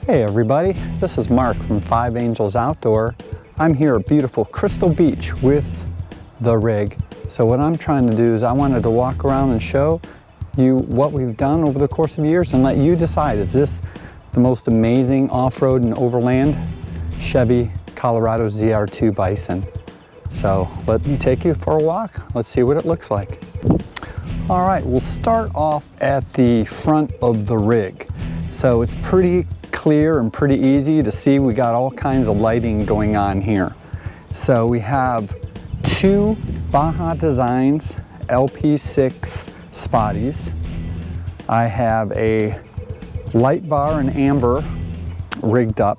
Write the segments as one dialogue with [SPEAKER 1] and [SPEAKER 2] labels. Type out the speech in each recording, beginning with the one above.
[SPEAKER 1] Hey everybody, this is Mark from Five Angels Outdoor. I'm here at beautiful Crystal Beach with the rig. So what I'm trying to do is I wanted to walk around and show you what we've done over the course of the years and let you decide, is this the most amazing off-road and overland Chevy Colorado ZR2 Bison? So let me take you for a walk. Let's see what it looks like. All right, we'll start off at the front of the rig. So it's pretty clear and pretty easy to see. We got all kinds of lighting going on here. So we have two Baja Designs LP6 spotties. I have a light bar and amber rigged up.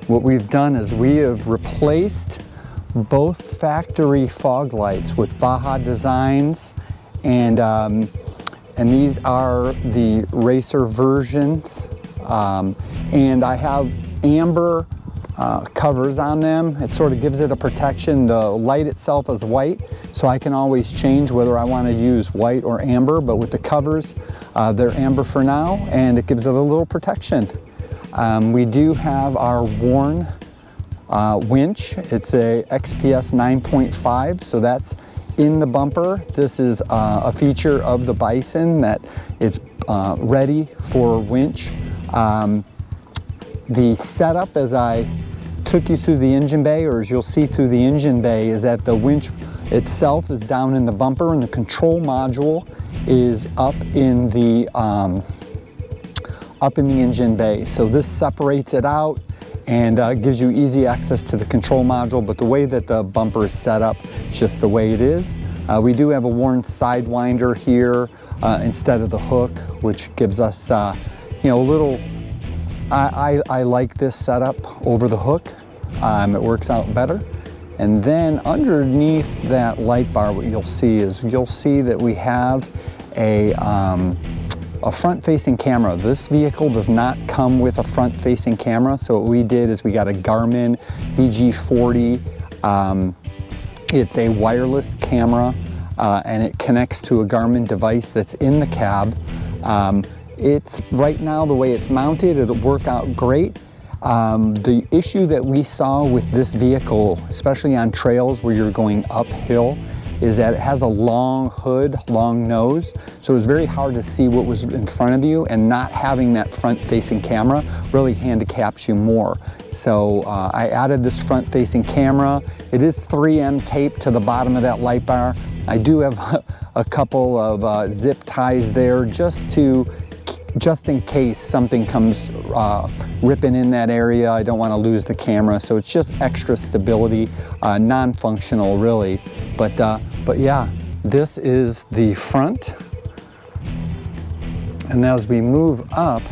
[SPEAKER 1] What we've done is we have replaced both factory fog lights with Baja Designs, and these are the racer versions. And I have amber covers on them. It sort of gives it a protection. The light itself is white, so I can always change whether I want to use white or amber, but with the covers, they're amber for now, and it gives it a little protection. We do have our worn winch. It's a XPS 9.5, so that's in the bumper. This is a feature of the Bison that it's ready for winch. The setup, as I took you through the engine bay, or as you'll see through the engine bay, is that the winch itself is down in the bumper and the control module is up in the engine bay. So this separates it out and gives you easy access to the control module, but the way that the bumper is set up, it's just the way it is. We do have a worn sidewinder here instead of the hook, which gives us you know, a little, I like this setup over the hook. It works out better. And then underneath that light bar, what you'll see is that we have a front-facing camera. This vehicle does not come with a front-facing camera, so what we did is we got a Garmin BG40. It's a wireless camera, and it connects to a Garmin device that's in the cab. It's right now, the way it's mounted, it'll work out great. The issue that we saw with this vehicle, especially on trails where you're going uphill, is that it has a long hood, long nose, so it was very hard to see what was in front of you, and not having that front-facing camera really handicaps you more. So I added this front-facing camera. It is 3M taped to the bottom of that light bar. I do have a couple of zip ties there just in case something comes ripping in that area. I don't want to lose the camera, so it's just extra stability, non-functional really. But yeah, this is the front. And as we move up,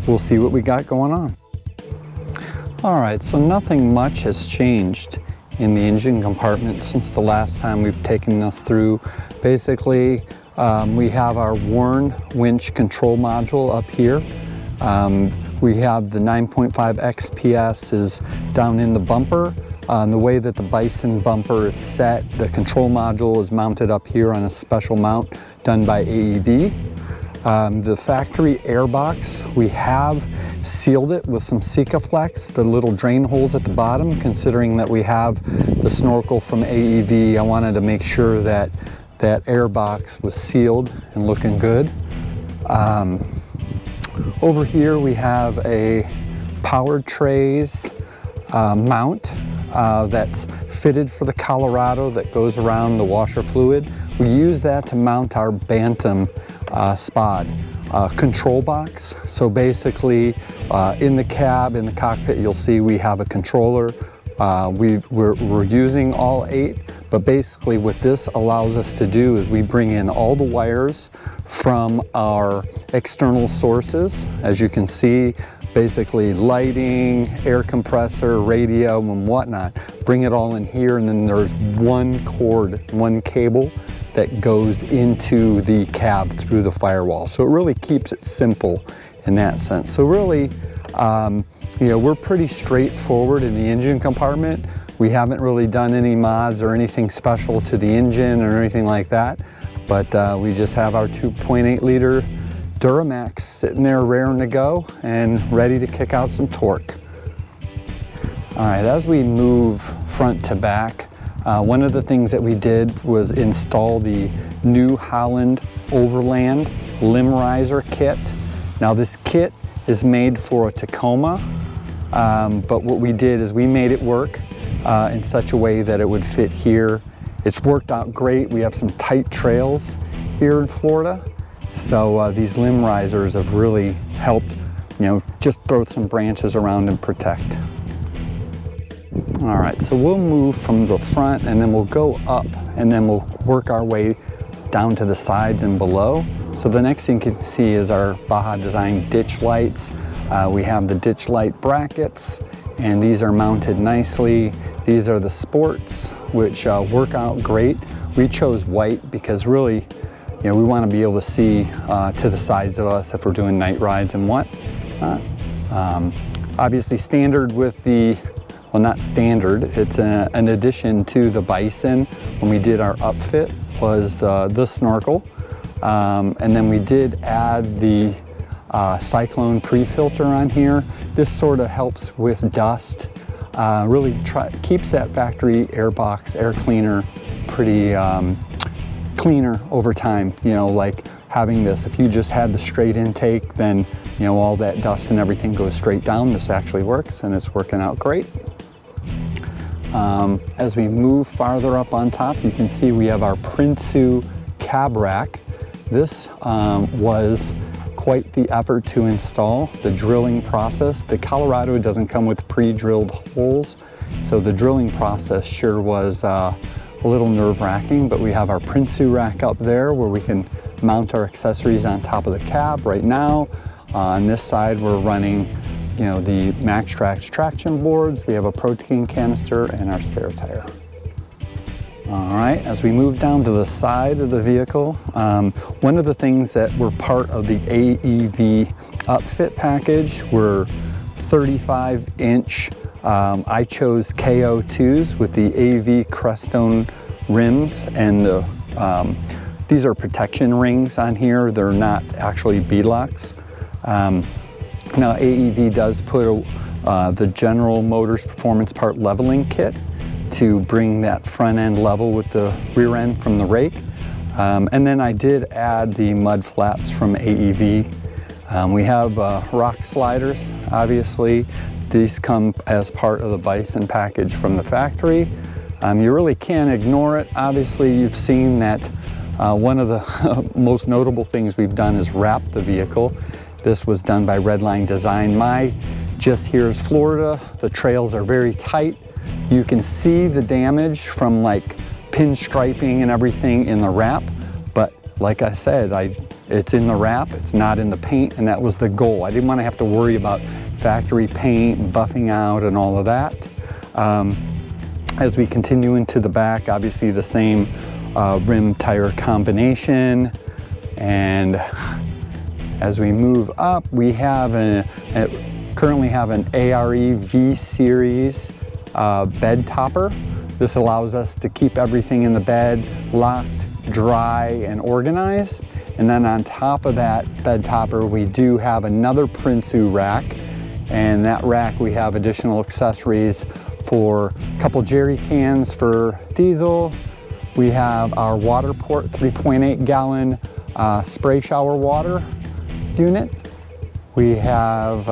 [SPEAKER 1] we'll see what we got going on. All right, so nothing much has changed in the engine compartment since the last time we've taken us through. Basically, we have our worn winch control module up here. We have the 9.5 XPS is down in the bumper. The way that the Bison bumper is set, the control module is mounted up here on a special mount done by AEV. The factory air box, we have sealed it with some Sikaflex, the little drain holes at the bottom. Considering that we have the snorkel from AEV, I wanted to make sure that that air box was sealed and looking good. Over here we have a PowerTray's mount that's fitted for the Colorado that goes around the washer fluid. We use that to mount our Bantam Spod control box. So basically in the cab, in the cockpit, you'll see we have a controller. We're using all 8, but basically what this allows us to do is we bring in all the wires from our external sources. As you can see, basically lighting, air compressor, radio, and whatnot. Bring it all in here, and then there's one cord, one cable that goes into the cab through the firewall. So it really keeps it simple in that sense. So really, you know, we're pretty straightforward in the engine compartment. We haven't really done any mods or anything special to the engine or anything like that, but we just have our 2.8 liter Duramax sitting there raring to go and ready to kick out some torque. All right, as we move front to back, one of the things that we did was install the New Holland Overland limb riser kit. Now this kit is made for a Tacoma, but what we did is we made it work in such a way that it would fit here. It's worked out great. We have some tight trails here in Florida, so these limb risers have really helped, you know, just throw some branches around and protect. All right, so we'll move from the front and then we'll go up and then we'll work our way down to the sides and below. So the next thing you can see is our Baja Design ditch lights. We have the ditch light brackets, and these are mounted nicely. These are the sports, which work out great. We chose white because really, you know, we want to be able to see to the sides of us if we're doing night rides and whatnot. Obviously standard with the, well, not standard, it's an addition to the Bison when we did our upfit was the snorkel. And then we did add the Sy-Klone pre-filter on here. This sort of helps with dust, really keeps that factory air box, air cleaner pretty cleaner over time. You know, like having this, if you just had the straight intake, then, you know, all that dust and everything goes straight down. This actually works and it's working out great. As we move farther up on top, you can see we have our Prinsu cab rack. This was quite the effort to install. The drilling process, the Colorado doesn't come with pre-drilled holes, so the drilling process sure was a little nerve-wracking, but we have our Prinsu rack up there where we can mount our accessories on top of the cab. Right now, on this side, we're running, you know, the MAXTRAX traction boards. We have a protein canister and our spare tire. All right, as we move down to the side of the vehicle, one of the things that were part of the AEV upfit package were 35-inch, I chose KO2s with the AEV Crestone rims, and these are protection rings on here. They're not actually beadlocks. Now AEV does put the General Motors Performance Part Leveling Kit to bring that front end level with the rear end from the rake. And then I did add the mud flaps from AEV. We have rock sliders, obviously. These come as part of the Bison package from the factory. You really can't ignore it. Obviously, you've seen that one of the most notable things we've done is wrap the vehicle. This was done by Redline Design. My just here is Florida. The trails are very tight. You can see the damage from like pinstriping and everything in the wrap, but like I said, it's in the wrap, it's not in the paint, and that was the goal. I didn't want to have to worry about factory paint and buffing out and all of that. As we continue into the back, obviously the same rim tire combination, and as we move up, we have currently have an AEV Series bed topper. This allows us to keep everything in the bed locked, dry, and organized. And then on top of that bed topper, we do have another Prinsu rack. And that rack, we have additional accessories for a couple jerry cans for diesel. We have our water port 3.8 gallon spray shower water unit. We have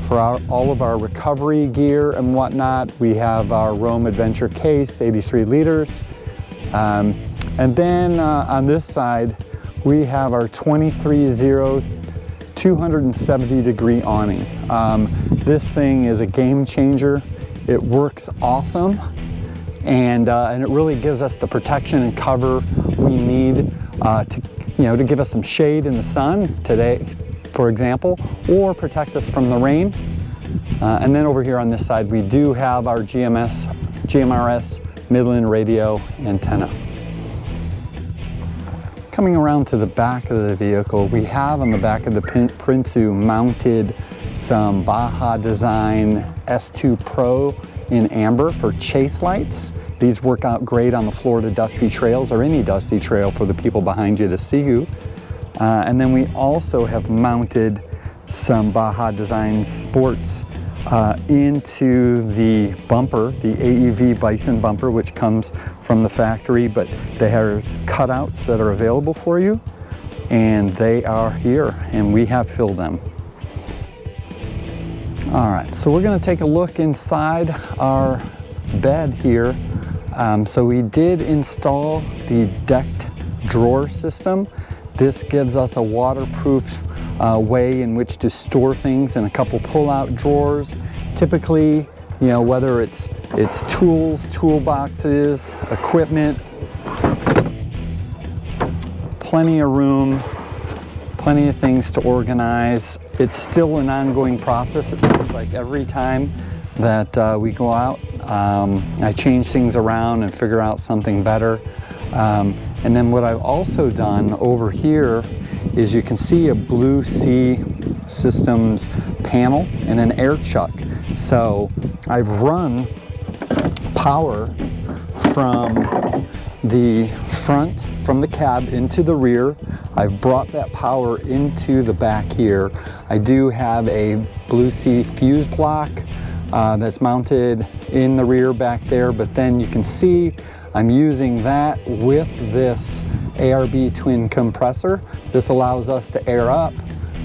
[SPEAKER 1] for all of our recovery gear and whatnot, we have our Rome Adventure case, 83 liters. And then on this side, we have our 23-0 270-degree awning. This thing is a game changer. It works awesome, and it really gives us the protection and cover we need to give us some shade in the sun today, for example, or protect us from the rain. And then over here on this side, we do have our GMRS Midland radio antenna. Coming around to the back of the vehicle, we have on the back of the Prinsu mounted some Baja Design S2 Pro in amber for chase lights. These work out great on the Florida dusty trails, or any dusty trail for the people behind you to see you. And then we also have mounted some Baja Design Sports into the bumper, the AEV Bison bumper, which comes from the factory, but there's cutouts that are available for you, and they are here, and we have filled them. All right, so we're gonna take a look inside our bed here. So we did install the decked drawer system. This gives us a waterproof way in which to store things in a couple pull-out drawers. Typically, you know, whether it's tools, toolboxes, equipment, plenty of room, plenty of things to organize. It's still an ongoing process. It seems like every time that we go out, I change things around and figure out something better. And then what I've also done over here is you can see a Blue Sea Systems panel and an air chuck. So I've run power from the front, from the cab into the rear. I've brought that power into the back here. I do have a Blue Sea fuse block that's mounted in the rear back there, but then you can see I'm using that with this ARB twin compressor. This allows us to air up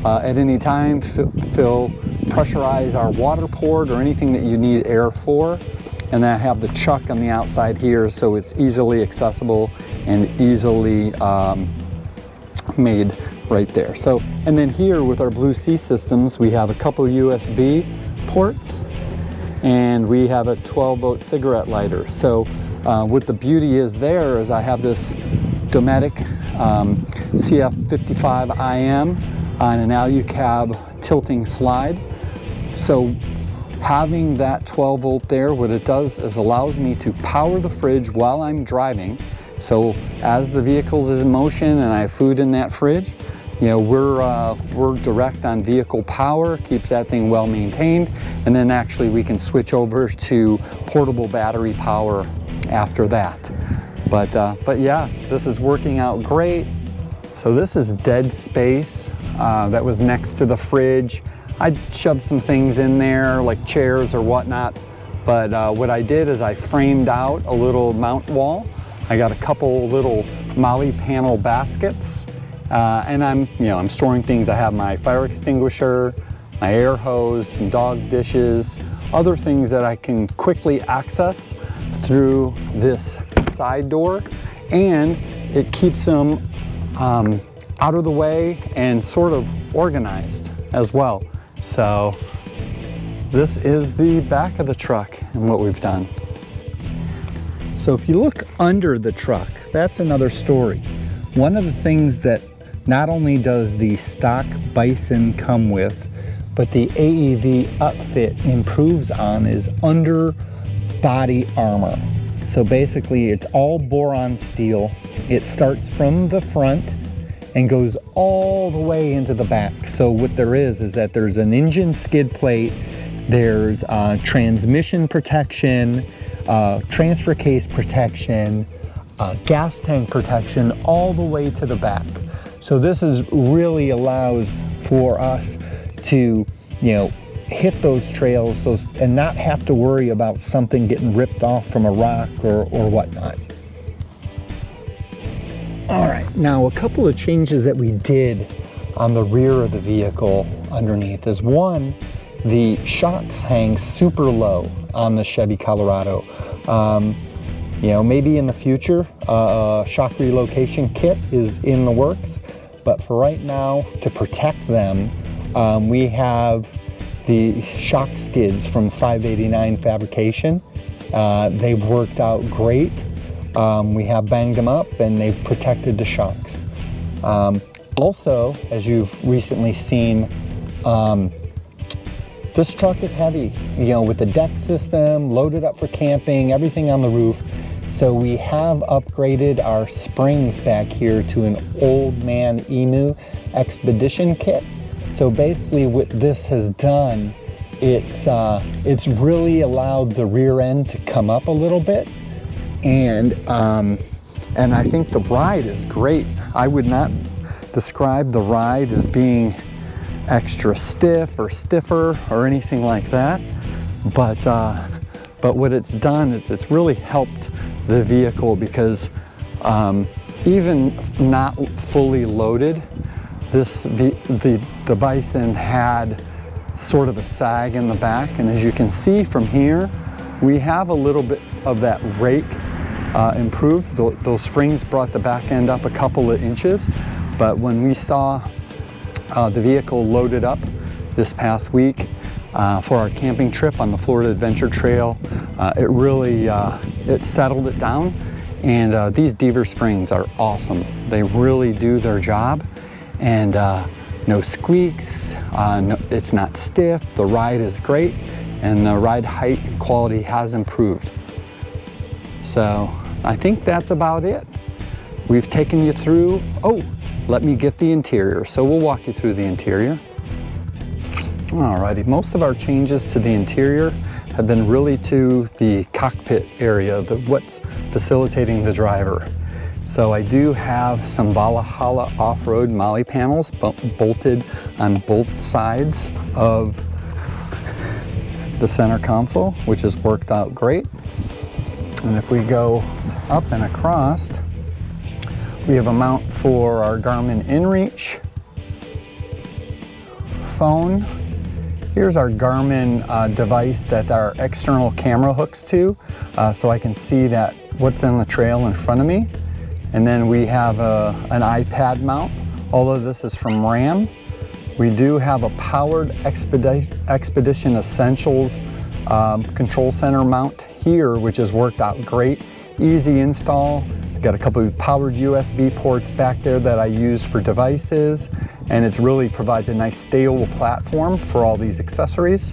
[SPEAKER 1] at any time, fill, pressurize our water port or anything that you need air for. And then I have the chuck on the outside here, so it's easily accessible and easily made right there. So, and then here with our Blue Sea Systems, we have a couple USB ports and we have a 12-volt cigarette lighter. So what the beauty is there is I have this Dometic CF55IM on an Alucab tilting slide. So having that 12-volt there, what it does is allows me to power the fridge while I'm driving. So as the vehicle is in motion and I have food in that fridge, you know, we're direct on vehicle power, keeps that thing well maintained, and then actually we can switch over to portable battery power after that. But yeah, this is working out great. So this is dead space that was next to the fridge. I shoved some things in there like chairs or whatnot, but what I did is I framed out a little mount wall. I got a couple little Molly panel baskets, and I'm storing things. I have my fire extinguisher, my air hose, some dog dishes, other things that I can quickly access through this side door, and it keeps them out of the way and sort of organized as well. So this is the back of the truck and what we've done. So if you look under the truck, that's another story. One of the things that not only does the stock Bison come with, but the AEV upfit improves on is under body armor. So basically it's all boron steel. It starts from the front and goes all the way into the back. So what there is that there's an engine skid plate, there's transmission protection, transfer case protection, gas tank protection, all the way to the back. So this really allows for us to, hit those trails and not have to worry about something getting ripped off from a rock or whatnot. All right, now a couple of changes that we did on the rear of the vehicle underneath is one, the shocks hang super low on the Chevy Colorado. Maybe in the future, a shock relocation kit is in the works, but for right now, to protect them, we have the shock skids from 589 Fabrication. They've worked out great. We have banged them up and they've protected the shocks. Also, as you've recently seen, this truck is heavy, with the deck system, loaded up for camping, everything on the roof. So we have upgraded our springs back here to an Old Man Emu Expedition kit. So basically what this has done, it's really allowed the rear end to come up a little bit. And I think the ride is great. describe the ride as being extra stiff or stiffer or anything like that, but what it's done is it's really helped the vehicle, because even not fully loaded, the Bison had sort of a sag in the back, and as you can see from here, we have a little bit of that rake improved. Those springs brought the back end up a couple of inches, but when we saw the vehicle loaded up this past week for our camping trip on the Florida Adventure Trail, it really it settled it down, and these Deaver springs are awesome. They really do their job, and no squeaks, it's not stiff, the ride is great, and the ride height and quality has improved. So I think that's about it. We've taken you through, oh, let me get the interior. So we'll walk you through the interior. Alrighty, most of our changes to the interior have been really to the cockpit area, what's facilitating the driver. So I do have some Valhalla off-road molly panels bolted on both sides of the center console, which has worked out great. And if we go up and across, we have a mount for our Garmin InReach phone. Here's our Garmin device that our external camera hooks to, so I can see that what's in the trail in front of me. And then we have an iPad mount. Although this is from RAM, we do have a powered Expedition Essentials control center mount here, which has worked out great. Easy install. Got a couple of powered USB ports back there that I use for devices, and it really provides a nice stable platform for all these accessories.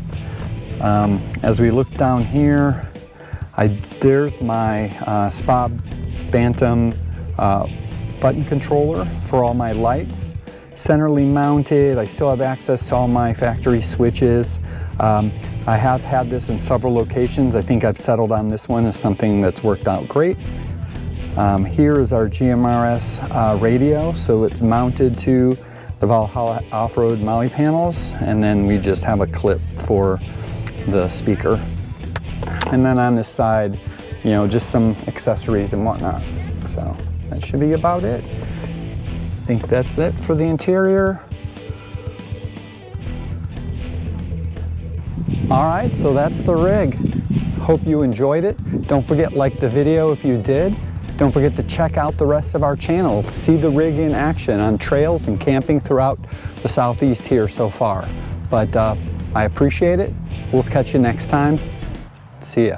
[SPEAKER 1] As we look down here, there's my SPA Bantam button controller for all my lights. Centrally mounted, I still have access to all my factory switches. I have had this in several locations. I think I've settled on this one as something that's worked out great. Here is our GMRS radio, so it's mounted to the Valhalla off-road molly panels, and then we just have a clip for the speaker. And then on this side, you know, just some accessories and whatnot. So that should be about it. I think that's it for the interior. All right, so that's the rig. Hope you enjoyed it. Don't forget, like the video if you did. Don't forget to check out the rest of our channel. See the rig in action on trails and camping throughout the Southeast here so far. But I appreciate it. We'll catch you next time. See ya.